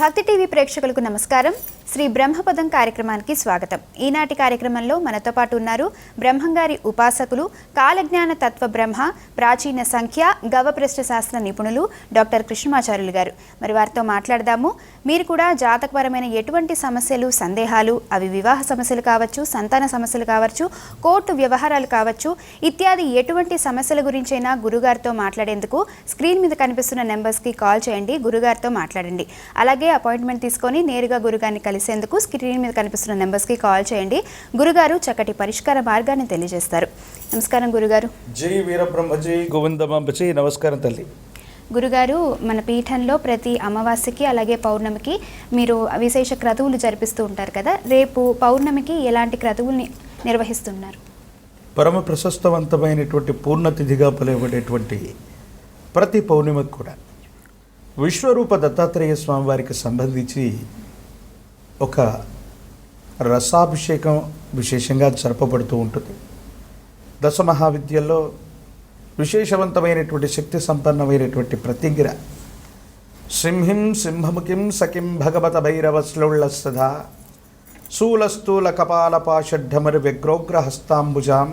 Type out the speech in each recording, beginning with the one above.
భక్తి టీవీ ప్రేక్షకులకు నమస్కారం. శ్రీ బ్రహ్మపదం కార్యక్రమానికి స్వాగతం. ఈనాటి కార్యక్రమంలో మనతో పాటు ఉన్నారు బ్రహ్మంగారి ఉపాసకులు, కాలజ్ఞాన తత్వ బ్రహ్మ, ప్రాచీన సంఖ్య, గవప్రశ్న శాస్త్ర నిపుణులు డాక్టర్ కృష్ణమాచార్యులు గారు. మరి వారితో మాట్లాడదాము. మీరు కూడా జాతకపరమైన ఎటువంటి సమస్యలు, సందేహాలు, అవి వివాహ సమస్యలు కావచ్చు, సంతాన సమస్యలు కావచ్చు, కోర్టు వ్యవహారాలు కావచ్చు, ఇత్యాది ఎటువంటి సమస్యల గురించైనా గురుగారితో మాట్లాడేందుకు స్క్రీన్ మీద కనిపిస్తున్న నెంబర్స్కి కాల్ చేయండి, గురుగారితో మాట్లాడండి. అలాగే అపాయింట్మెంట్ తీసుకొని నేరుగా గురుగారిని కలిసేందుకు స్క్రీన్ మీద కనిపిస్తున్న నెంబర్స్కి కాల్ చేయండి. గురుగారు చక్కటి పరిష్కార మార్గాన్ని తెలియజేస్తారు. నమస్కారం గురుగారు. జై వీరబ్రహ్మ, జై గోవిందమాంబ, జై. నమస్కారం తల్లి. గురుగారు, మన పీఠంలో ప్రతి అమావాస్యకి అలాగే పౌర్ణమికి మీరు విశేష క్రతువులు జరిపిస్తూ ఉంటారు కదా. రేపు పౌర్ణమికి ఎలాంటి క్రతువుల్ని నిర్వహిస్తున్నారు? పరమ ప్రశస్తవంతమైనటువంటి పూర్ణతిథిగా పిలువబడేటువంటి ప్రతి పౌర్ణమికి కూడా విశ్వరూప దత్తాత్రేయ స్వామి వారికి సంబంధించి ఒక రసాభిషేకం విశేషంగా జరపబడుతూ ఉంటుంది. దశమహావిద్యల్లో విశేషవంతమైనటువంటి శక్తి సంపన్నమైనటువంటి ప్రతిజ్ఞ సింహిం సింహముఖిం సఖిం భగవత భైరవ శ్లౌళస్తథా శూలస్థూల కపాలపాషడ్ఢమరు వ్యగ్రోగ్రహస్తాంబుజాం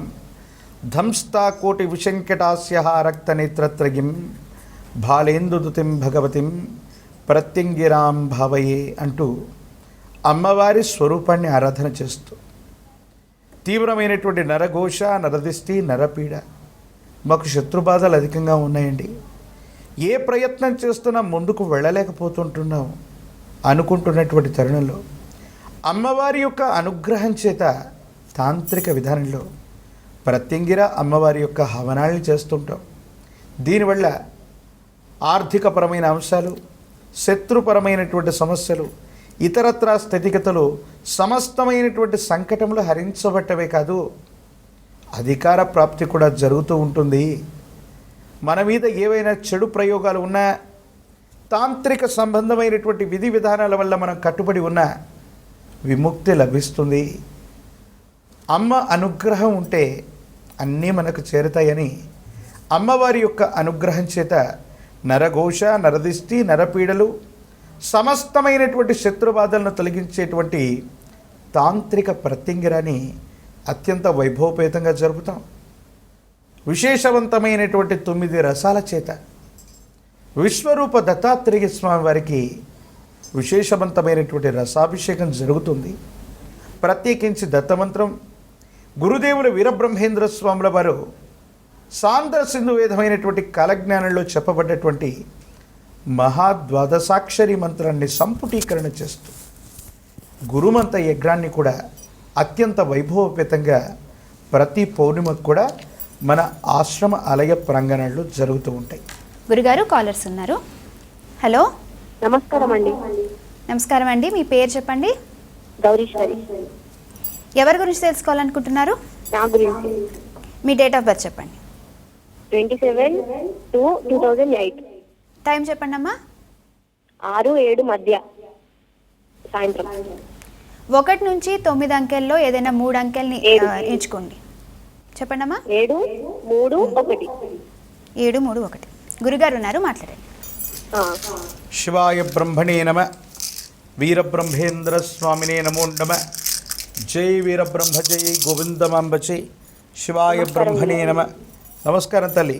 ధంస్తా కోటి విశంకటాస్య రక్తనేత్రత్రగిం బాలేందుదుతిం భగవతిం ప్రత్యంగిరాం భావయే అంటూ అమ్మవారి స్వరూపాన్ని ఆరాధన చేస్తూ తీవ్రమైనటువంటి నరఘోష, నరదిష్టి, నరపీడ, మాకు శత్రుబాధలు అధికంగా ఉన్నాయండి, ఏ ప్రయత్నం చేస్తున్నా ముందుకు వెళ్ళలేకపోతుంటున్నాం అనుకుంటున్నటువంటి తరుణంలో అమ్మవారి యొక్క అనుగ్రహం చేత తాంత్రిక విధానంలో ప్రత్యంగిర అమ్మవారి యొక్క హవనాల్ని చేస్తుంటాం. దీనివల్ల ఆర్థికపరమైన అంశాలు, శత్రుపరమైనటువంటి సమస్యలు, ఇతరత్రా స్థితిగతులు, సమస్తమైనటువంటి సంకటములు హరించబట్టవే కాదు, అధికార ప్రాప్తి కూడా జరుగుతూ ఉంటుంది. మన మీద ఏవైనా చెడు ప్రయోగాలు ఉన్నా, తాంత్రిక సంబంధమైనటువంటి విధి విధానాల వల్ల మనం కట్టుబడి ఉన్నా విముక్తి లభిస్తుంది. అమ్మ అనుగ్రహం ఉంటే అన్నీ మనకు చేరుతాయని అమ్మవారి యొక్క అనుగ్రహం చేత నరఘోష, నరదిష్టి, నరపీడలు, సమస్తమైనటువంటి శత్రుబాధలను తొలగించేటువంటి తాంత్రిక ప్రత్యంగిరాన్ని అత్యంత వైభవపేతంగా జరుపుతాం. విశేషవంతమైనటువంటి 9 రసాల చేత విశ్వరూప దత్తాత్రేయ స్వామి వారికి విశేషవంతమైనటువంటి రసాభిషేకం జరుగుతుంది. ప్రత్యేకించి దత్తమంత్రం గురుదేవుల వీరబ్రహ్మేంద్ర స్వాముల వారు సాంద్ర సింధు వేదమైనటువంటి కాలజ్ఞానంలో చెప్పబడ్డటువంటి మహాద్వాదశాక్షరి మంత్రాన్ని సంపుటీకరణ చేస్తూ గురుమంత యజ్ఞాన్ని కూడా అత్యంత వైభవపేతంగా ప్రతి పౌర్ణిమకు కూడా మన ఆశ్రమ ఆలయ ప్రాంగణాల్లో జరుగుతూ ఉంటాయి. గురుగారు, కాలర్స్ ఉన్నారు. హలో, నమస్కారం అండి. నమస్కారం అండి. మీ పేరు చెప్పండి. గౌరీశ్వరి. ఎవరి గురించి తెలుసుకోవాలనుకుంటున్నారు? నా గురించి. మీ డేట్ ఆఫ్ బర్త్ చెప్పండి. 27/2/2008. టైం చెప్పండి అమ్మా. 6-7 మధ్య సాయంత్రం. 1 నుంచి 9 అంకెల్లో ఏదైనా 3 అంకెల్ని ఎంచుకోండి. చెప్పండి అమ్మా. 7-3-1. 7-3-1. గురుగారు ఉన్నారు, మాట్లాడండి. శివాయ బ్రహ్మణే నమ, వీరబ్రహ్మేంద్ర స్వామినే నమో నమ. జై వీరబ్రహ్మ, జై గోవిందమాంబ, జై. శివాయ బ్రహ్మణే నమ. నమస్కారం తల్లి.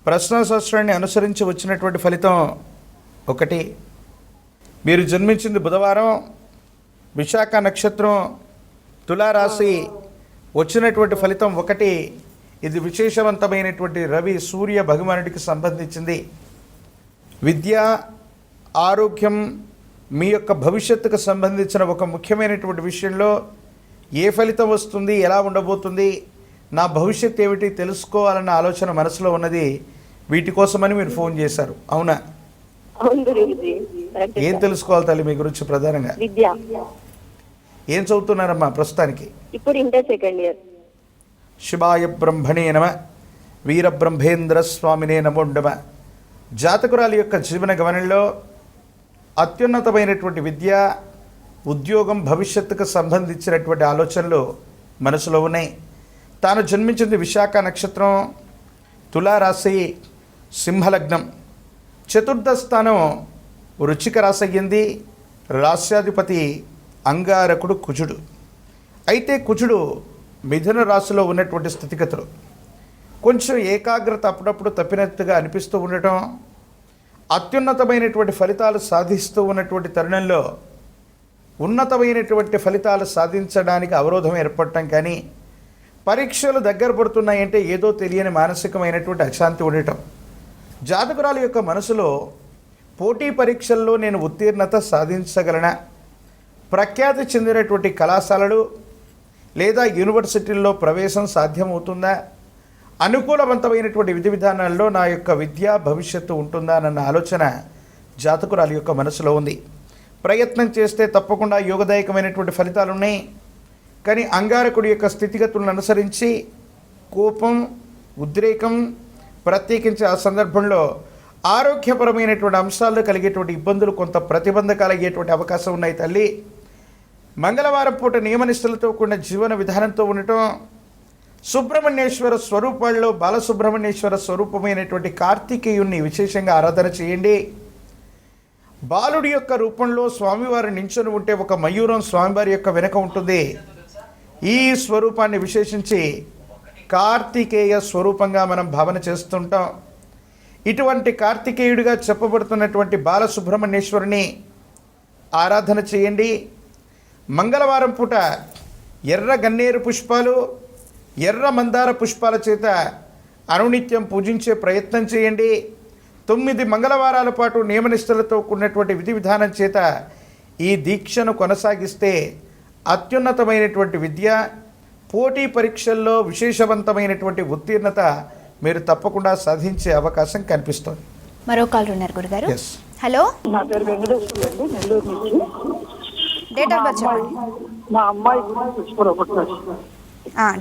ప్రశ్నాశాస్త్రాన్ని అనుసరించి వచ్చినటువంటి ఫలితం 1. మీరు జన్మించింది బుధవారం, విశాఖ నక్షత్రం, తులారాశి. వచ్చినటువంటి ఫలితం 1. ఇది విశేషవంతమైనటువంటి రవి సూర్య భగవానుడికి సంబంధించింది. విద్య, ఆరోగ్యం, మీ యొక్క భవిష్యత్తుకు సంబంధించిన ఒక ముఖ్యమైనటువంటి విషయంలో ఏ ఫలితం వస్తుంది, ఎలా ఉండబోతుంది, నా భవిష్యత్తు ఏమిటి తెలుసుకోవాలన్న ఆలోచన మనసులో ఉన్నది. వీటి కోసమని మీరు ఫోన్ చేశారు, అవునా? ఏం తెలుసుకోవాలి తల్లి మీ గురించి? ప్రధానంగా విద్య. ఏం చదువుతున్నారమ్మా ప్రస్తుతానికి? ఇప్పుడు ఇంటర్ సెకండ్ ఇయర్. శివాయ బ్రహ్మణే నమ, వీరబ్రహ్మేంద్ర స్వామినే నమో నమ. జాతకురాలి యొక్క జీవన గమనంలో అత్యున్నతమైనటువంటి విద్య, ఉద్యోగం, భవిష్యత్తుకు సంబంధించినటువంటి ఆలోచనలు మనసులో ఉన్నాయి. తాను జన్మించింది విశాఖ నక్షత్రం, తులారాశి, సింహలగ్నం. చతుర్థ స్థానం వృశ్చిక రాశి అయ్యింది. రాశ్యాధిపతి అంగారకుడు కుజుడు. అయితే కుజుడు మిథున రాశిలో ఉన్నటువంటి స్థితిగతులు కొంచెం ఏకాగ్రత అప్పుడప్పుడు తప్పినట్టుగా అనిపిస్తూ ఉండటం, అత్యున్నతమైనటువంటి ఫలితాలు సాధిస్తూ ఉన్నటువంటి తరుణంలో ఉన్నతమైనటువంటి ఫలితాలు సాధించడానికి అవరోధం ఏర్పడటం, కానీ పరీక్షలు దగ్గర పడుతున్నాయంటే ఏదో తెలియని మానసికమైనటువంటి అశాంతి ఉండటం, జాతకురాల యొక్క మనసులో పోటీ పరీక్షల్లో నేను ఉత్తీర్ణత సాధించగలనా, ప్రఖ్యాతి చెందినటువంటి కళాశాలలు లేదా యూనివర్సిటీల్లో ప్రవేశం సాధ్యమవుతుందా, అనుకూలవంతమైనటువంటి విధి విధానాల్లో నా యొక్క విద్యా భవిష్యత్తు ఉంటుందా అన్న ఆలోచన జాతకురాలి యొక్క మనసులో ఉంది. ప్రయత్నం చేస్తే తప్పకుండా యోగదాయకమైనటువంటి ఫలితాలు ఉన్నాయి. కానీ అంగారకుడి యొక్క స్థితిగతులను అనుసరించి కోపం, ఉద్రేకం, ప్రత్యేకించి ఆ సందర్భంలో ఆరోగ్యపరమైనటువంటి అంశాల్లో కలిగేటువంటి ఇబ్బందులు, కొంత ప్రతిబంధకాలు అయ్యేటువంటి అవకాశం ఉన్నాయి తల్లి. మంగళవారం పూట నియమనిష్టలతో కూడిన జీవన విధానంతో ఉండటం, సుబ్రహ్మణ్యేశ్వర స్వరూపాల్లో బాలసుబ్రహ్మణ్యేశ్వర స్వరూపమైనటువంటి కార్తికేయుణ్ణి విశేషంగా ఆరాధన చేయండి. బాలుడి యొక్క రూపంలో స్వామివారి నించుని ఉంటే ఒక మయూరం స్వామివారి యొక్క వెనుక ఉంటుంది. ఈ స్వరూపాన్ని విశేషించి కార్తికేయ స్వరూపంగా మనం భావన చేస్తుంటాం. ఇటువంటి కార్తికేయుడిగా చెప్పబడుతున్నటువంటి బాలసుబ్రహ్మణ్యేశ్వరుని ఆరాధన చేయండి. మంగళవారం పూట ఎర్ర గన్నేరు పుష్పాలు, ఎర్ర మందార పుష్పాల చేత అనునిత్యం పూజించే ప్రయత్నం చేయండి. 9 మంగళవారాల పాటు నియమనిష్టలతో కూడినటువంటి విధి విధానం చేత ఈ దీక్షను కొనసాగిస్తే అత్యున్నతమైనటువంటి విద్య, పోటీ పరీక్షల్లో విశేషవంతమైనటువంటి ఉత్తీర్ణత మీరు తప్పకుండా సాధించే అవకాశం కనిపిస్తుంది. మరో కాల్ ఉన్నారు గురుగారు. Yes. హలో, నా పేరు వెంకటేశ్వర అండి, నెల్లూరు నుంచి. డేట్ ఆఫ్ బర్త్ చెప్పండి. మా అమ్మాయి ఒకటి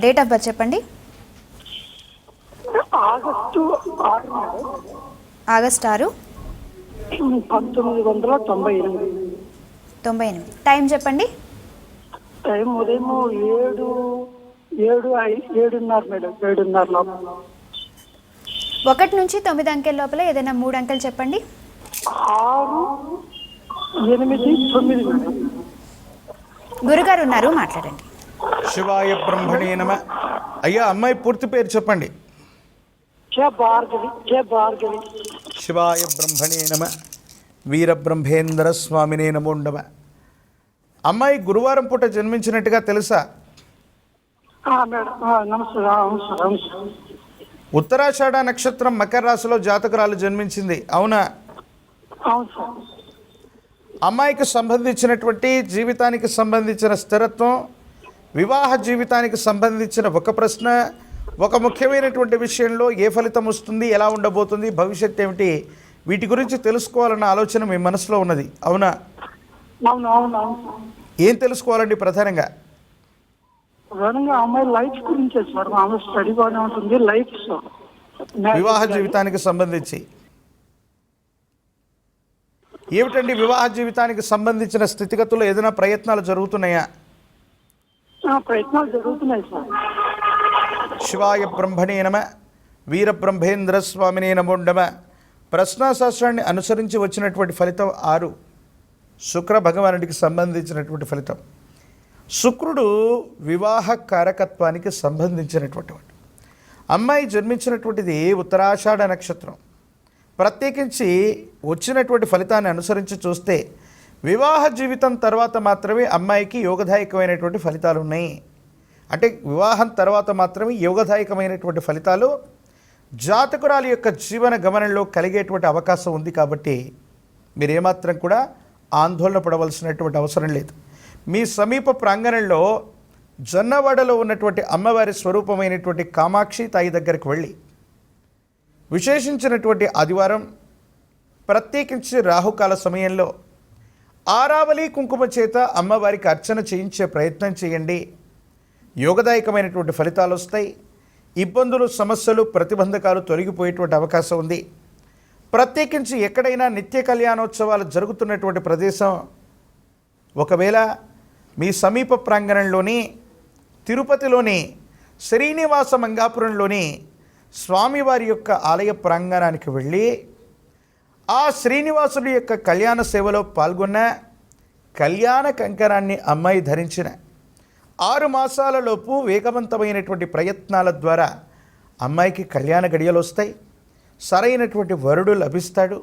డేట్ ఆఫ్ బర్త్ చెప్పండి. August 6 August 6, 1998. టైం చెప్పండి. టైం ఉదయం 7:30 మేడం, 7:30 లోపల. 1 నుంచి 9 అంకెల లోపల ఏదైనా 3 అంకెలు చెప్పండి. 6, 8, 9 మేడం. గురుగారు ఉన్నారు, మాట్లాడండి. శివాయ బ్రహ్మణే నమ. అయ్యా, అమ్మాయి పూర్తి పేరు చెప్పండి. భార్గవి. శివాయ బ్రహ్మణే నమ. వీరబ్రహ్మేంద్ర స్వామినే నమో నమ. అమ్మాయి గురువారం పూట జన్మించినట్టుగా తెలుసా? మేడం నమస్తే. ఉత్తరాషాఢ నక్షత్రం మకర రాశిలో జాతకురాలు జన్మించింది, అవునా? అవును సార్. అమ్మాయికి సంబంధించినటువంటి జీవితానికి సంబంధించిన స్థిరత్వం, వివాహ జీవితానికి సంబంధించిన ఒక ప్రశ్న, ఒక ముఖ్యమైనటువంటి విషయంలో ఏ ఫలితం వస్తుంది, ఎలా ఉండబోతుంది, భవిష్యత్ ఏమిటి, వీటి గురించి తెలుసుకోవాలన్న ఆలోచన మీ మనసులో ఉన్నది, అవునా? అవును. ఏం తెలుసుకోవాలండి ప్రధానంగా? అమ్మాయి లైఫ్ గురించే సార్. ఆమె స్టడీ బాగానే ఉంటుంది. లైఫ్ వివాహ జీవితానికి సంబంధించి ఏమిటండి? వివాహ జీవితానికి సంబంధించిన స్థితిగతుల్లో ఏదైనా ప్రయత్నాలు జరుగుతున్నాయా? ప్రయత్నాలు జరుగుతున్నాయి సార్. శివాయ బ్రహ్మణే నమ. వీరబ్రహ్మేంద్ర స్వామినే నమో నమ. ప్రశ్నాశాస్త్రాన్ని అనుసరించి వచ్చినటువంటి ఫలితం 6, శుక్ర భగవానుడికి సంబంధించినటువంటి ఫలితం. శుక్రుడు వివాహ కారకత్వానికి సంబంధించినటువంటి వాడు. అమ్మాయి జన్మించినటువంటిది ఉత్తరాషాఢ నక్షత్రం. ప్రత్యేకించి వచ్చినటువంటి ఫలితాన్ని అనుసరించి చూస్తే వివాహ జీవితం తర్వాత మాత్రమే అమ్మాయికి యోగదాయకమైనటువంటి ఫలితాలు ఉన్నాయి. అంటే వివాహం తర్వాత మాత్రమే యోగదాయకమైనటువంటి ఫలితాలు జాతకురాలి యొక్క జీవన గమనంలో కలిగేటువంటి అవకాశం ఉంది. కాబట్టి మీరేమాత్రం కూడా ఆందోళన పడవలసినటువంటి అవసరం లేదు. మీ సమీప ప్రాంగణంలో జొన్నవాడలో ఉన్నటువంటి అమ్మవారి స్వరూపమైనటువంటి కామాక్షి తాయి దగ్గరికి వెళ్ళి విశేషించినటువంటి ఆదివారం, ప్రత్యేకించి రాహుకాల సమయంలో ఆరావళి కుంకుమ చేత అమ్మవారికి అర్చన చేయించే ప్రయత్నం చేయండి. యోగదాయకమైనటువంటి ఫలితాలు వస్తాయి. ఇబ్బందులు, సమస్యలు, ప్రతిబంధకాలు తొలగిపోయేటువంటి అవకాశం ఉంది. ప్రత్యేకించి ఎక్కడైనా నిత్య కళ్యాణోత్సవాలు జరుగుతున్నటువంటి ప్రదేశం, ఒకవేళ మీ సమీప ప్రాంగణంలోని తిరుపతిలోని శ్రీనివాస మంగాపురంలోని స్వామివారి యొక్క ఆలయ ప్రాంగణానికి వెళ్ళి ఆ శ్రీనివాసుడి యొక్క కళ్యాణ సేవలో పాల్గొన్న, కళ్యాణ కంకణాన్ని అమ్మాయి ధరించిన 6 మాసాలలోపు వేగవంతమైనటువంటి ప్రయత్నాల ద్వారా అమ్మాయికి కళ్యాణ గడియలు వస్తాయి, సరైనటువంటి వరుడు లభిస్తాడు,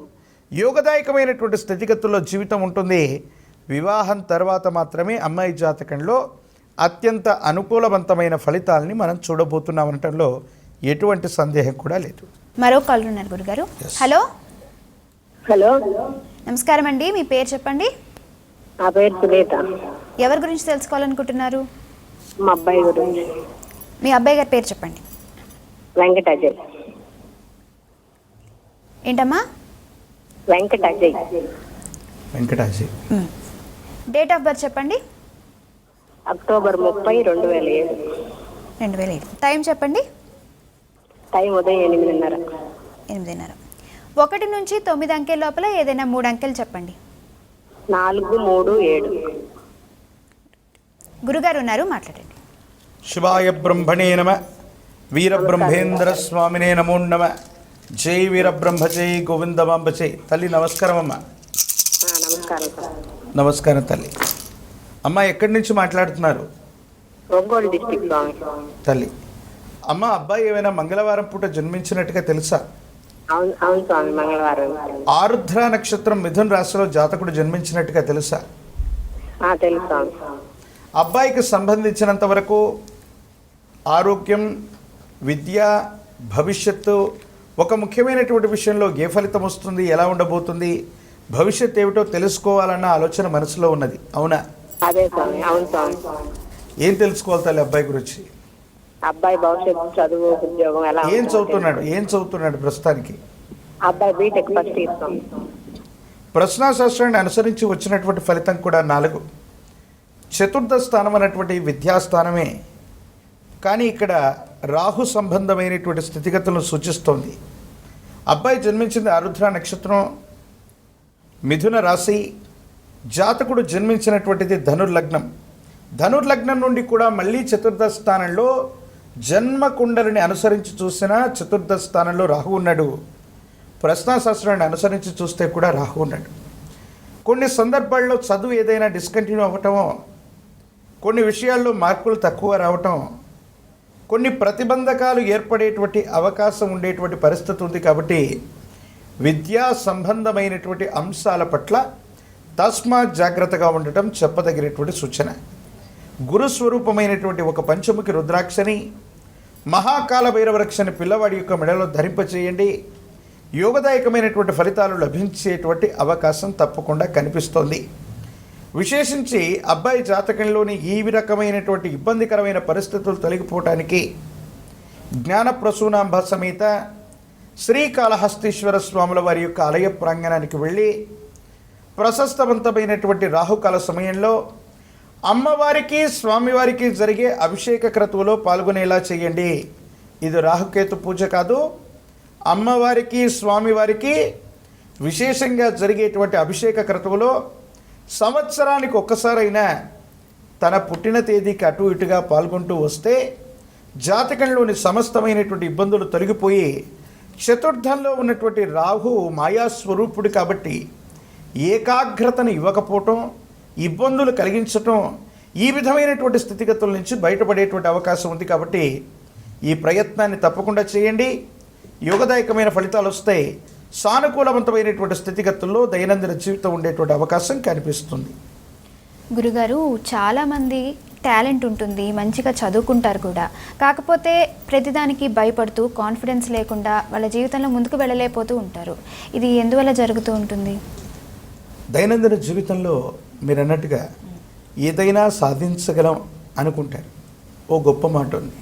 యోగదాయకమైనటువంటి స్థితిగతుల్లో జీవితం ఉంటుంది. వివాహం తర్వాత మాత్రమే అమ్మాయి జాతకంలో అత్యంత అనుకూలవంతమైన ఫలితాలని మనం చూడబోతున్నామనటంలో ఎటువంటి సందేహం కూడా లేదు. మరో కాల్ ఉన్నారు గురుగారు. హలో హలో, నమస్కారం అండి, మీ పేరు చెప్పండి. నా పేరు సునీత. ఎవరి గురించి తెలుసుకోవాలనుకుంటున్నారు? మా అబ్బాయి గురించి. మీ అబ్బాయి గారి పేరు చెప్పండి. వెంకట అజయ్. ఏంటమ్మా? వెంకట అజయ్. వెంకటాజీ. డేట్ ఆఫ్ బర్త్ చెప్పండి. అక్టోబర్ 30, 2007. 2007. టైం చెప్పండి. టైం ఉదయం 8:30. 8:30. 1 నుంచి 9 అంకెల లోపల ఏదైనా 3 అంకెలు చెప్పండి. 4, 3, 7. గురుగారు ఉన్నారు, మాట్లాడండి. శివాయ బ్రహ్మణే నమ, వీరబ్రహ్మేంద్ర స్వామినే నమో నమ, జై వీరబ్రహ్మ జై గోవిందమాంబ జై. తల్లి నమస్కారం అమ్మ. నమస్కారం సార్. నమస్కారం తల్లి. అమ్మ ఎక్కడి నుంచి మాట్లాడుతున్నారు? ఒంగోలు డిస్టిక్ స్వామి. తల్లి, అమ్మ అబ్బాయి ఏమైనా మంగళవారం పూట జన్మించినట్టుగా తెలుసా? అవును అవును స్వామి, మంగళవారం. ఆరుద్ర నక్షత్రం మిథున రాశిలో జాతకుడు జన్మించినట్టుగా తెలుసా? తెలుసు స్వామి. అబ్బాయికి సంబంధించినంత వరకు ఆరోగ్యం, విద్య, భవిష్యత్తు, ఒక ముఖ్యమైనటువంటి విషయంలో ఏ ఫలితం వస్తుంది, ఎలా ఉండబోతుంది, భవిష్యత్ ఏమిటో తెలుసుకోవాలన్న ఆలోచన మనసులో ఉన్నది, అవునా? అదే స్వామి. అవును స్వామి. ఏం తెలుసుకోవాలి తల్లి అబ్బాయి గురించి? అబ్బాయి భవిష్యత్తు, చదువు, ఉద్యోగం ఎలా ఏం చదువుతున్నాడు ప్రస్తుతానికి? అబ్బాయి బీటెక్ ఫస్ట్ ఇయర్ స్వామి. ప్రశ్నాశాస్త్రాన్ని అనుసరించి వచ్చినటువంటి ఫలితం కూడా 4. చతుర్థ స్థానం అన్నటువంటి విద్యాస్థానమే, కానీ ఇక్కడ రాహు సంబంధమైనటువంటి స్థితిగతులను సూచిస్తోంది. అబ్బాయి జన్మించింది ఆరుద్ర నక్షత్రం, మిథున రాశి, జాతకుడు జన్మించినటువంటిది ధనుర్లగ్నం. ధనుర్లగ్నం నుండి కూడా మళ్ళీ చతుర్థ స్థానంలో జన్మకుండలిని అనుసరించి చూసినా చతుర్థ స్థానంలో రాహు ఉన్నాడు. ప్రశ్నాశాస్త్రాన్ని అనుసరించి చూస్తే కూడా రాహు ఉన్నాడు. కొన్ని సందర్భాల్లో చదువు ఏదైనా డిస్కంటిన్యూ అవ్వటమో, కొన్ని విషయాల్లో మార్కులు తక్కువ రావటం, కొన్ని ప్రతిబంధకాలు ఏర్పడేటువంటి అవకాశం ఉండేటువంటి పరిస్థితి ఉంది. కాబట్టి విద్యా సంబంధమైనటువంటి అంశాల పట్ల తస్మాత్ జాగ్రత్తగా ఉండటం చెప్పదగినటువంటి సూచన. గురుస్వరూపమైనటువంటి ఒక పంచముఖి రుద్రాక్షని, మహాకాల భైరవరక్షని పిల్లవాడి యొక్క మెడలో ధరింపచేయండి. యోగదాయకమైనటువంటి ఫలితాలు లభించేటువంటి అవకాశం తప్పకుండా కనిపిస్తోంది. విశేషించి అబ్బాయి జాతకంలోని ఈ రకమైనటువంటి ఇబ్బందికరమైన పరిస్థితులు తొలగిపోవటానికి జ్ఞానప్రసూనాంబ సమేత శ్రీకాళహస్తీశ్వర స్వాముల వారి యొక్క ఆలయ ప్రాంగణానికి వెళ్ళి ప్రశస్తవంతమైనటువంటి రాహుకాల సమయంలో అమ్మవారికి, స్వామివారికి జరిగే అభిషేక క్రతువులో పాల్గొనేలా చేయండి. ఇది రాహుకేతు పూజ కాదు, అమ్మవారికి, స్వామివారికి విశేషంగా జరిగేటువంటి అభిషేక క్రతువులో సంవత్సరానికి ఒక్కసారైనా తన పుట్టిన తేదీకి అటు ఇటుగా పాల్గొంటూ వస్తే జాతకంలోని సమస్తమైనటువంటి ఇబ్బందులు తొలగిపోయి, చతుర్థంలో ఉన్నటువంటి రాహు మాయాస్వరూపుడు కాబట్టి ఏకాగ్రతను ఇవ్వకపోవటం, ఇబ్బందులు కలిగించటం, ఈ విధమైనటువంటి స్థితిగతుల నుంచి బయటపడేటువంటి అవకాశం ఉంది. కాబట్టి ఈ ప్రయత్నాన్ని తప్పకుండా చేయండి. యోగదాయకమైన ఫలితాలు వస్తాయి. సానుకూలవంతమైనటువంటి స్థితిగతుల్లో దైనందిన జీవితం ఉండేటువంటి అవకాశం కనిపిస్తుంది. గురుగారు, చాలామంది టాలెంట్ ఉంటుంది, మంచిగా చదువుకుంటారు కూడా, కాకపోతే ప్రతిదానికి భయపడుతూ కాన్ఫిడెన్స్ లేకుండా వాళ్ళ జీవితంలో ముందుకు వెళ్ళలేకపోతూ ఉంటారు. ఇది ఎందువల్ల జరుగుతూ ఉంటుంది? దైనందిన జీవితంలో మీరు అన్నట్టుగా ఏదైనా సాధించగలం అనుకుంటారు. ఓ గొప్ప మాట ఉంది,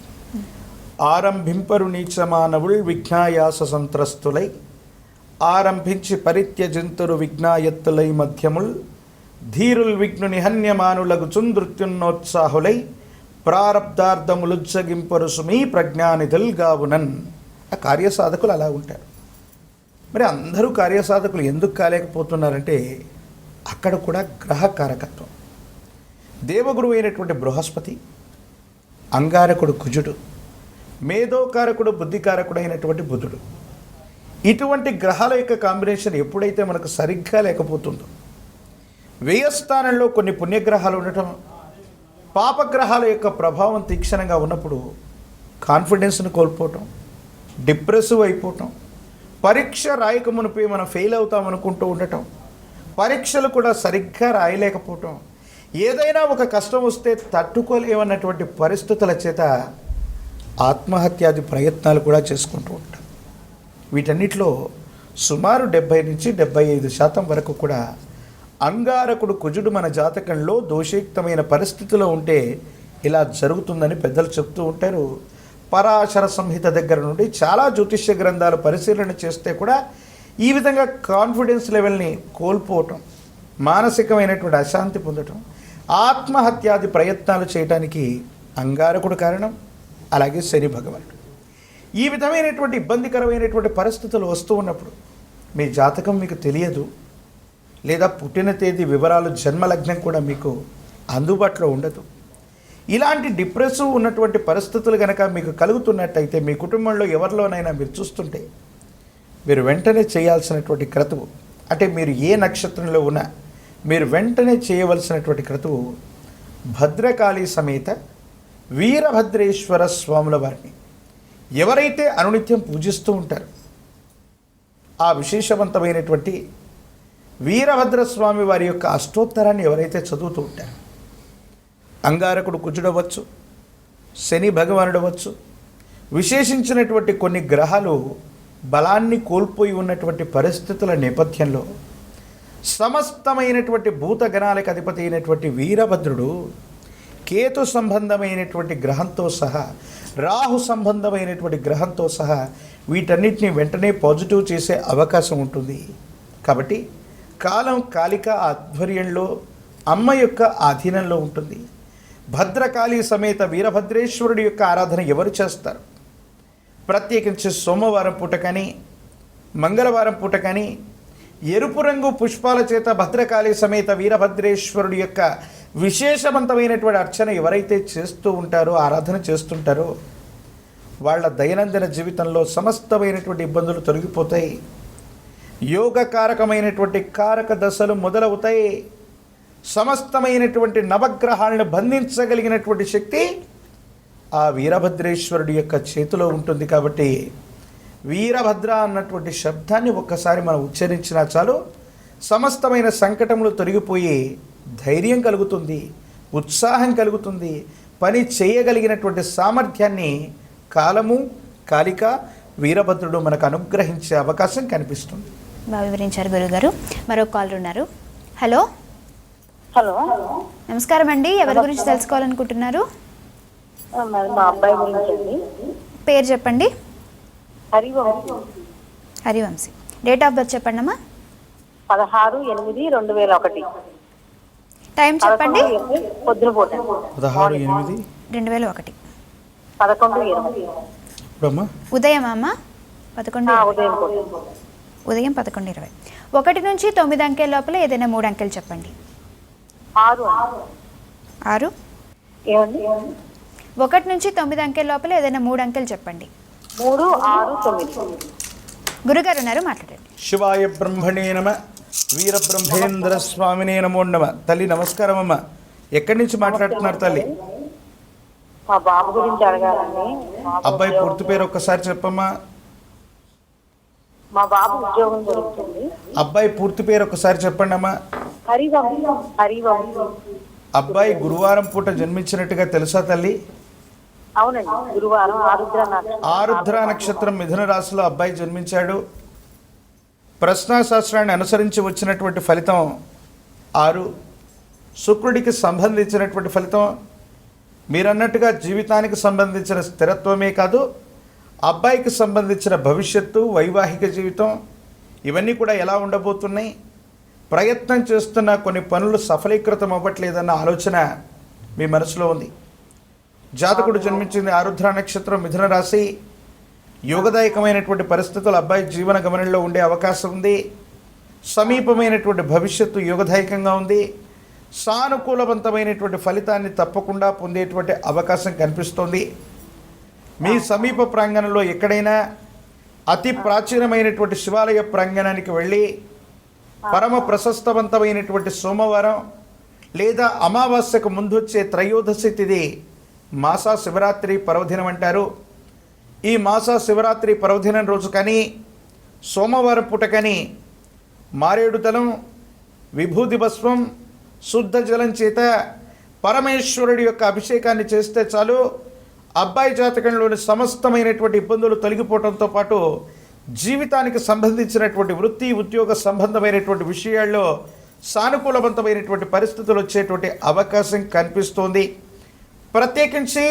ఆరంభింపరు నీచ మానవుల్ విఘ్నాయాస సంత్రస్తులై, ఆరంభించి పరిత్యజింతురు విఘ్నాయత్తులై మధ్యముల్, ధీరుల్ విఘ్నుని హన్యమానులకు చుందృత్యున్నోత్సాహులై, ప్రారబ్ధార్థములుజ్జగింపరు సుమీ ప్రజ్ఞానిధుల్ గావునన్. ఆ కార్యసాధకులు అలా ఉంటారు. మరి అందరూ కార్యసాధకులు ఎందుకు కాలేకపోతున్నారంటే అక్కడ కూడా గ్రహ కారకత్వం. దేవగురు అయినటువంటి బృహస్పతి, అంగారకుడు కుజుడు, మేధోకారకుడు బుద్ధికారకుడు అయినటువంటి బుధుడు, ఇటువంటి గ్రహాల యొక్క కాంబినేషన్ ఎప్పుడైతే మనకు సరిగ్గా లేకపోతుందో, వ్యయస్థానంలో కొన్ని పుణ్యగ్రహాలు ఉండటం, పాపగ్రహాల యొక్క ప్రభావం తీక్షణంగా ఉన్నప్పుడు కాన్ఫిడెన్స్ను కోల్పోవటం, డిప్రెసివ్ అయిపోవటం, పరీక్ష రాయక మునిపై మనం ఫెయిల్ అవుతాం అనుకుంటూ ఉండటం, పరీక్షలు కూడా సరిగ్గా రాయలేకపోవటం, ఏదైనా ఒక కష్టం వస్తే తట్టుకోలేమన్నటువంటి పరిస్థితుల చేత ఆత్మహత్యాది ప్రయత్నాలు కూడా చేసుకుంటూ ఉంటాం. వీటన్నిటిలో సుమారు 70 నుంచి 75% వరకు కూడా అంగారకుడు కుజుడు మన జాతకంలో దోషయుక్తమైన పరిస్థితిలో ఉంటే ఇలా జరుగుతుందని పెద్దలు చెప్తూ ఉంటారు. పరాశర సంహిత దగ్గర నుండి చాలా జ్యోతిష్య గ్రంథాలు పరిశీలన చేస్తే కూడా ఈ విధంగా కాన్ఫిడెన్స్ లెవెల్ని కోల్పోవటం, మానసికమైనటువంటి అశాంతి పొందటం, ఆత్మహత్యాది ప్రయత్నాలు చేయడానికి అంగారకుడు కారణం, అలాగే శని భగవానుడు. ఈ విధమైనటువంటి ఇబ్బందికరమైనటువంటి పరిస్థితులు వస్తూ ఉన్నప్పుడు మీ జాతకం మీకు తెలియదు, లేదా పుట్టిన తేదీ వివరాలు జన్మలగ్నం కూడా మీకు అందుబాటులో ఉండదు. ఇలాంటి డిప్రెసివ్ ఉన్నటువంటి పరిస్థితులు కనుక మీకు కలుగుతున్నట్టయితే, మీ కుటుంబంలో ఎవరిలోనైనా మీరు చూస్తుంటే, మీరు వెంటనే చేయాల్సినటువంటి క్రతువు, అంటే మీరు ఏ నక్షత్రంలో ఉన్నా మీరు వెంటనే చేయవలసినటువంటి క్రతువు భద్రకాళి సమేత వీరభద్రేశ్వర స్వాముల వారిని ఎవరైతే అనునిత్యం పూజిస్తూ ఉంటారో, ఆ విశేషవంతమైనటువంటి వీరభద్రస్వామి వారి యొక్క అష్టోత్తరాన్ని ఎవరైతే చదువుతూ ఉంటారో, అంగారకుడు కుజుడవచ్చు, శని భగవానుడవచ్చు, విశేషించినటువంటి కొన్ని గ్రహాలు బలాన్ని కోల్పోయి ఉన్నటువంటి పరిస్థితుల నేపథ్యంలో సమస్తమైనటువంటి భూతగణాలకు అధిపతి అయినటువంటి వీరభద్రుడు కేతు సంబంధమైనటువంటి గ్రహంతో సహా, రాహు సంబంధమైనటువంటి గ్రహంతో సహా వీటన్నిటిని వెంటనే పాజిటివ్ చేసే అవకాశం ఉంటుంది. కాబట్టి కాలం కాలిక ఆధ్వర్యంలో అమ్మ యొక్క ఆధీనంలో ఉంటుంది. భద్రకాళి సమేత వీరభద్రేశ్వరుడి యొక్క ఆరాధన ఎవరు చేస్తారు? ప్రత్యేకించి సోమవారం పూట కానీ మంగళవారం పూట కానీ ఎరుపు రంగు పుష్పాల చేత భద్రకాళి సమేత వీరభద్రేశ్వరుడి యొక్క విశేషవంతమైనటువంటి అర్చన ఎవరైతే చేస్తూ ఉంటారో, ఆరాధన చేస్తుంటారో, వాళ్ళ దైనందిన జీవితంలో సమస్తమైనటువంటి ఇబ్బందులు తొలగిపోతాయి. యోగకారకమైనటువంటి కారక దశలు మొదలవుతాయి. సమస్తమైనటువంటి నవగ్రహాలను బంధించగలిగినటువంటి శక్తి ఆ వీరభద్రేశ్వరుడి యొక్క చేతిలో ఉంటుంది. కాబట్టి వీరభద్ర అన్నటువంటి శబ్దాన్ని ఒక్కసారి మనం ఉచ్చరించినా చాలు, సమస్తమైన సంకటములు తొలగిపోయి ధైర్యం కలుగుతుంది, ఉత్సాహం కలుగుతుంది, పని చేయగలిగినటువంటి సామర్థ్యాన్ని కాలము కాలిక వీరభద్రుడు మనకు అనుగ్రహించే అవకాశం కనిపిస్తుంది. బాగా వివరించారు గురుగారు. మరో కాలర్ ఉన్నారు. హలో హలో, నమస్కారం అండి. ఎవరి గురించి తెలుసుకోవాలనుకుంటున్నారు? మరి మా అబ్బాయి గురించి అండి. పేరు చెప్పండి. హరివంశీ. హరివంశీ. డేట్ ఆఫ్ బర్త్ చెప్పండి అమ్మా. 16/8/2001. టైం చెప్పండి. పొద్దున పూట 16/8/2001. 11:20. ఇప్పుడమ్మా ఉదయం అమ్మ 11. ఉదయం పూట. ఉదయం 11:20. 1 నుంచి 9 అంకెల లోపల ఏదైనా 3 అంకెలు చెప్పండి. 6. 6. ఏమండి? 1 నుంచి 9 అంకెల లోపల ఏదైనా 3 అంకెలు చెప్పండి. 3, 6, 9. గురుగారు ఉన్నారు, మాట్లాడండి. శివాయ బ్రహ్మణే నమ, వీరబ్రహ్మేంద్ర స్వామినే నమో నమ. తల్లి నమస్కారం అమ్మ. ఎక్కడి నుంచి మాట్లాడుతున్నారు తల్లి? మా బాబు గురించి అడగాలండి. అబ్బాయి పూర్తి పేరు ఒక్కసారి చెప్పమ్మా. మా బాబు ఉద్యోగం జరుగుతుంది. అబ్బాయి పూర్తి పేరు ఒక్కసారి చెప్పండి అమ్మా. హరివంశీ. హరివంశీ. అబ్బాయి గురువారం పూట జన్మించినట్టుగా తెలుసా తల్లి? అవునండి, గురువారం ఆరుద్ర నక్షత్రం మిథున రాశిలో అబ్బాయి జన్మించాడు. ప్రశ్నాశాస్త్రాన్ని అనుసరించి వచ్చినటువంటి ఫలితం 6. శుక్రుడికి సంబంధించినటువంటి ఫలితం మీరన్నట్టుగా జీవితానికి సంబంధించిన స్థిరత్వమే కాదు, అబ్బాయికి సంబంధించిన భవిష్యత్తు, వైవాహిక జీవితం ఇవన్నీ కూడా ఎలా ఉండబోతున్నాయి, ప్రయత్నం చేస్తున్న కొన్ని పనులు సఫలీకృతం అవ్వట్లేదన్న ఆలోచన మీ మనసులో ఉంది. జాతకుడు జన్మించింది ఆరుద్ర నక్షత్రం మిథున రాశి. యోగదాయకమైనటువంటి పరిస్థితులు అబ్బాయి జీవన గమనంలో ఉండే అవకాశం ఉంది. సమీపమైనటువంటి భవిష్యత్తు యోగదాయకంగా ఉంది. సానుకూలవంతమైనటువంటి ఫలితాన్ని తప్పకుండా పొందేటువంటి అవకాశం కనిపిస్తోంది. మీ సమీప ప్రాంగణంలో ఎక్కడైనా అతి ప్రాచీనమైనటువంటి శివాలయ ప్రాంగణానికి వెళ్ళి పరమ ప్రశస్తవంతమైనటువంటి సోమవారం లేదా అమావాస్యకు ముందు వచ్చే త్రయోదశి తిథి మాసా శివరాత్రి పర్వదినం అంటారు. ఈ మాసా శివరాత్రి పర్వదినం రోజు కానీ సోమవారం పూట కానీ మారేడు దళం, విభూతి భస్మం, శుద్ధ జలం చేత పరమేశ్వరుడి యొక్క అభిషేకాన్ని చేస్తే చాలు అబ్బాయి జాతకంలోని సమస్తమైనటువంటి ఇబ్బందులు తొలగిపోవడంతో పాటు జీవితానికి సంబంధించినటువంటి వృత్తి ఉద్యోగ సంబంధమైనటువంటి విషయాల్లో సానుకూలవంతమైనటువంటి పరిస్థితులు వచ్చేటువంటి అవకాశం కనిపిస్తోంది. ప్రత్యేకించి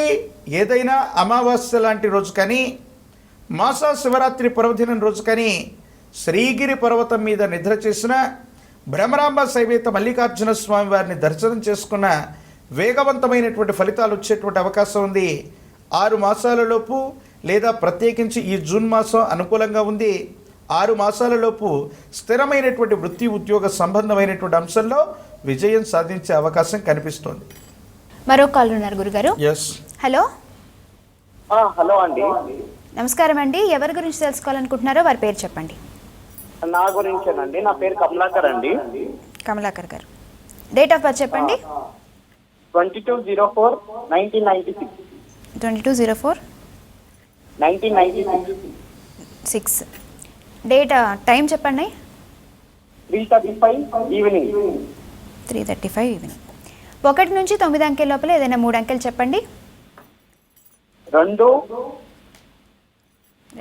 ఏదైనా అమావాస్య లాంటి రోజు కానీ మాసా శివరాత్రి పర్వదినం రోజు కానీ శ్రీగిరి పర్వతం మీద నిద్ర చేసిన భ్రమరాంబ సైవేత మల్లికార్జున స్వామి వారిని దర్శనం చేసుకున్న వేగవంతమైనటువంటి ఫలితాలు వచ్చేటువంటి అవకాశం ఉంది. 6 మాసాలలోపు లేదా ప్రత్యేకించి ఈ జూన్ మాసం అనుకూలంగా ఉంది. 6 మాసాలలోపు స్థిరమైనటువంటి వృత్తి ఉద్యోగ సంబంధమైనటువంటి అంశంలో విజయం సాధించే అవకాశం కనిపిస్తోంది. మరో కాల్ ఉన్నారు గురుగారు. ఎస్, హలో, హలో అండి. నమస్కారం అండి. ఎవరి గురించి తెలుసుకోవాలనుకుంటున్నారో వారి పేరు చెప్పండి. నా గురించేనండి. నా పేరు కమలాకర్ అండి. కమలాకర్ గారు, డేట్ ఆఫ్ బర్త్ చెప్పండి. 22/04/1996. 22/04/1996. డేట్ టైం చెప్పండి. 3:35 ఈవినింగ్. 3:35 ఈవినింగ్. 1 నుంచి 9 అంకెల లోపల ఏదైనా 3 అంకెలు చెప్పండి. 2,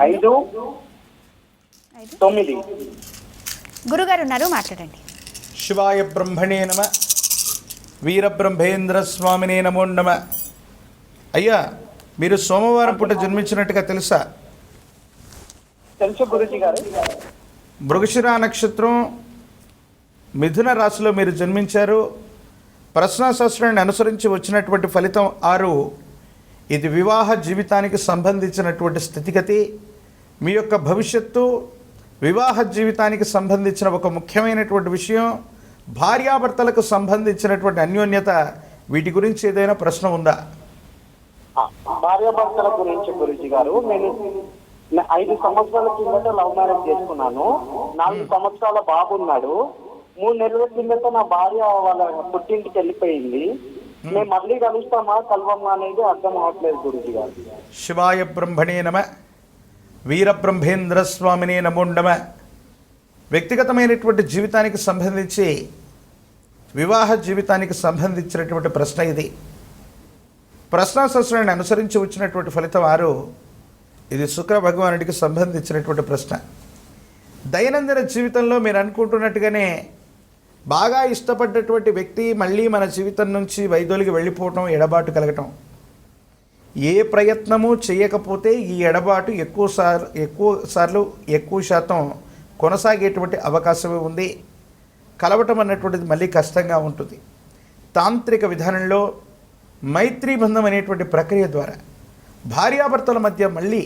5, 9. గురుగారు ఉన్నారు, మాట్లాడండి. శివాయ బ్రహ్మణే నమ, వీరబ్రహ్మేంద్ర స్వామినే నమో నమ. అయ్యా, మీరు సోమవారం పూట జన్మించినట్టుగా తెలుసా? తెలుసు గురుజీ గారు. మృగశిర నక్షత్రం మిథున రాశిలో మీరు జన్మించారు. ప్రశ్నాశాస్త్రాన్ని అనుసరించి వచ్చినటువంటి ఫలితం 6. ఇది వివాహ జీవితానికి సంబంధించినటువంటి స్థితిగతి. మీ యొక్క భవిష్యత్తు, వివాహ జీవితానికి సంబంధించిన ఒక ముఖ్యమైనటువంటి విషయం, భార్యాభర్తలకు సంబంధించినటువంటి అన్యోన్యత, వీటి గురించి ఏదైనా ప్రశ్న ఉందా? భార్యాభర్తల గురించి గురుజీ గారు, నేను 5 సంవత్సరాల కిందట లవ్ మ్యారేజ్ చేసుకున్నాను. 4 సంవత్సరాల బాబు ఉన్నాడు. 3 నెలల కిందట నా భార్య వాళ్ళ పుట్టింటికి వెళ్ళిపోయింది. మేము మళ్ళీ కలుస్తామా కలవమా అనేది అర్థం అవ్వట్లేదు గురుజీ గారు. శివాయ బ్రహ్మణే నమ, వీరబ్రహ్మేంద్ర స్వామినే నమో నమ. వ్యక్తిగతమైనటువంటి జీవితానికి సంబంధించి, వివాహ జీవితానికి సంబంధించినటువంటి ప్రశ్న ఇది. ప్రశ్నాశాస్త్రాన్ని అనుసరించి వచ్చినటువంటి ఫలితం 6. ఇది శుక్ర భగవానుడికి సంబంధించినటువంటి ప్రశ్న. దైనందిన జీవితంలో మీరు అనుకుంటున్నట్టుగానే బాగా ఇష్టపడ్డటువంటి వ్యక్తి మళ్ళీ మన జీవితం నుంచి వైదొలిగి వెళ్ళిపోవటం, ఎడబాటు కలగటం, ఏ ప్రయత్నము చేయకపోతే ఈ ఎడబాటు ఎక్కువ శాతం కొనసాగేటువంటి అవకాశమే ఉంది. కలవటం అన్నటువంటిది మళ్ళీ కష్టంగా ఉంటుంది. తాంత్రిక విధానంలో మైత్రీ బంధం అనేటువంటి ప్రక్రియ ద్వారా భార్యాభర్తల మధ్య మళ్ళీ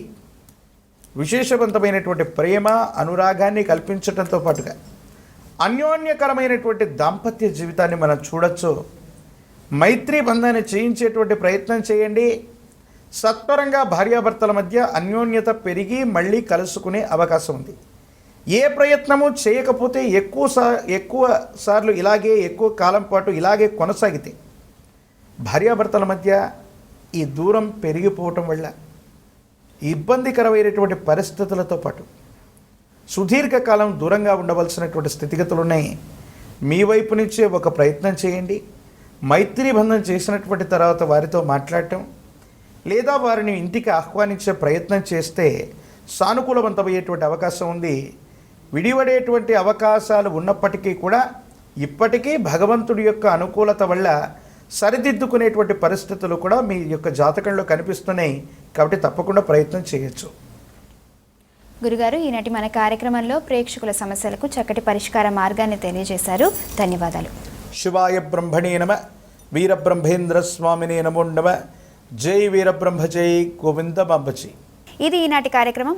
విశేషవంతమైనటువంటి ప్రేమ, అనురాగాన్ని కల్పించడంతో పాటుగా అన్యోన్యకరమైనటువంటి దాంపత్య జీవితాన్ని మనం చూడొచ్చు. మైత్రీ బంధాన్ని చేయించేటువంటి ప్రయత్నం చేయండి. సత్వరంగా భార్యాభర్తల మధ్య అన్యోన్యత పెరిగి మళ్ళీ కలుసుకునే అవకాశం ఉంది. ఏ ప్రయత్నము చేయకపోతే ఎక్కువ సార్లు ఇలాగే ఎక్కువ కాలం పాటు ఇలాగే కొనసాగితే భార్యాభర్తల మధ్య ఈ దూరం పెరిగిపోవటం వల్ల ఇబ్బందికరమైనటువంటి పరిస్థితులతో పాటు సుదీర్ఘకాలం దూరంగా ఉండవలసినటువంటి స్థితిగతులు ఉన్నాయి. మీ వైపు నుంచే ఒక ప్రయత్నం చేయండి. మైత్రీ బంధం చేసినటువంటి తర్వాత వారితో మాట్లాడటం లేదా వారిని ఇంటికి ఆహ్వానించే ప్రయత్నం చేస్తే సానుకూలవంతమయ్యేటువంటి అవకాశం ఉంది. విడివడేటువంటి అవకాశాలు ఉన్నప్పటికీ కూడా ఇప్పటికీ భగవంతుడి యొక్క అనుకూలత వల్ల సరిదిద్దుకునేటువంటి పరిస్థితులు కూడా మీ యొక్క జాతకంలో కనిపిస్తున్నాయి. కాబట్టి తప్పకుండా ప్రయత్నం చేయొచ్చు. గురుగారు, ఈనాటి మన కార్యక్రమంలో ప్రేక్షకుల సమస్యలకు చక్కటి పరిష్కార మార్గాన్ని తెలియజేశారు. ధన్యవాదాలు. శివాయ బ్రహ్మణే నమ, వీరబ్రహ్మేంద్ర స్వామినే నమో నమ. జై వీరబ్రహ్మ, జై గోవింద బాంబజీ. ఇది ఈనాటి కార్యక్రమం.